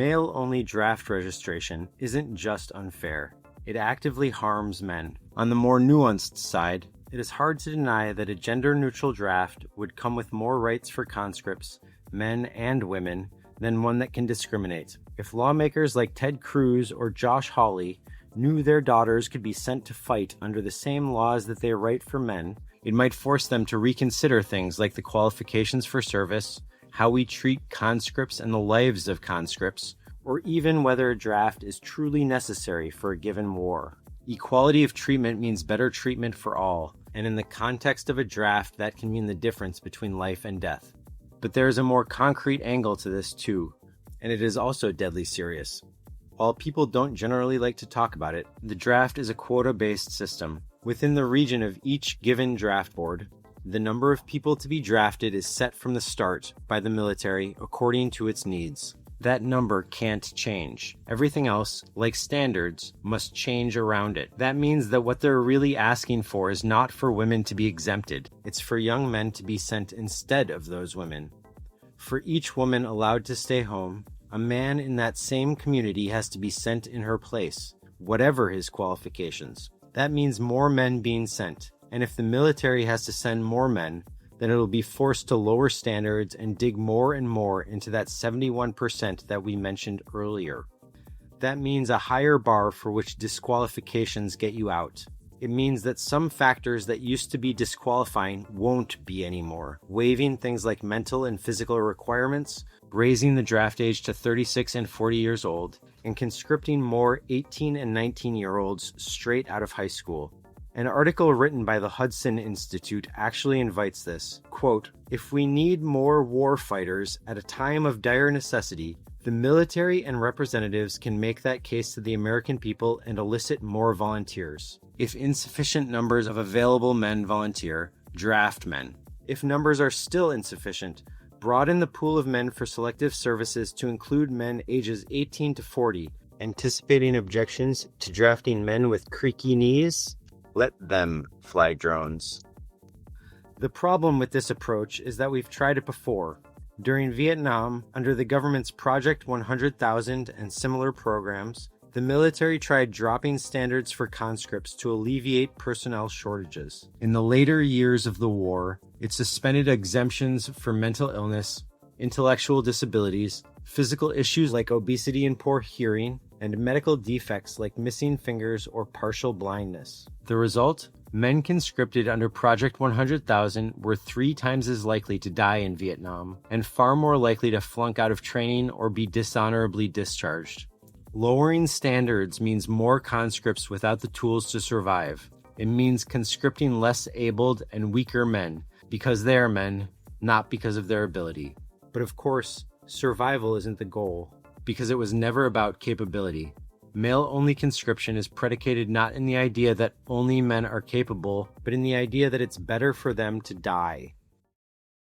Male-only draft registration isn't just unfair. It actively harms men. On the more nuanced side, it is hard to deny that a gender-neutral draft would come with more rights for conscripts, men and women, than one that can discriminate. If lawmakers like Ted Cruz or Josh Hawley knew their daughters could be sent to fight under the same laws that they write for men, it might force them to reconsider things like the qualifications for service, how we treat conscripts and the lives of conscripts, or even whether a draft is truly necessary for a given war. Equality of treatment means better treatment for all, and in the context of a draft, that can mean the difference between life and death. But there is a more concrete angle to this too, and it is also deadly serious. While people don't generally like to talk about it, the draft is a quota-based system. Within the region of each given draft board, the number of people to be drafted is set from the start by the military according to its needs. That number can't change. Everything else, like standards, must change around it. That means that what they're really asking for is not for women to be exempted. It's for young men to be sent instead of those women. For each woman allowed to stay home, a man in that same community has to be sent in her place, whatever his qualifications. That means more men being sent. And if the military has to send more men, then it will be forced to lower standards and dig more and more into that 71% that we mentioned earlier. That means a higher bar for which disqualifications get you out. It means that some factors that used to be disqualifying won't be anymore. Waiving things like mental and physical requirements, raising the draft age to 36 and 40 years old, and conscripting more 18 and 19-year-olds straight out of high school. An article written by the Hudson Institute actually invites this. Quote, "If we need more war fighters at a time of dire necessity, the military and representatives can make that case to the American people and elicit more volunteers. If insufficient numbers of available men volunteer, draft men. If numbers are still insufficient, broaden the pool of men for selective services to include men ages 18 to 40, anticipating objections to drafting men with creaky knees. Let them fly drones." The problem with this approach is that we've tried it before. During Vietnam, under the government's Project 100,000 and similar programs, the military tried dropping standards for conscripts to alleviate personnel shortages. In the later years of the war, it suspended exemptions for mental illness, intellectual disabilities, physical issues like obesity and poor hearing, and medical defects like missing fingers or partial blindness. The result? Men conscripted under Project 100,000 were 3 times as likely to die in Vietnam, and far more likely to flunk out of training or be dishonorably discharged. Lowering standards means more conscripts without the tools to survive. It means conscripting less abled and weaker men, because they are men, not because of their ability. But of course, survival isn't the goal, because it was never about capability. Male-only conscription is predicated not in the idea that only men are capable, but in the idea that it's better for them to die.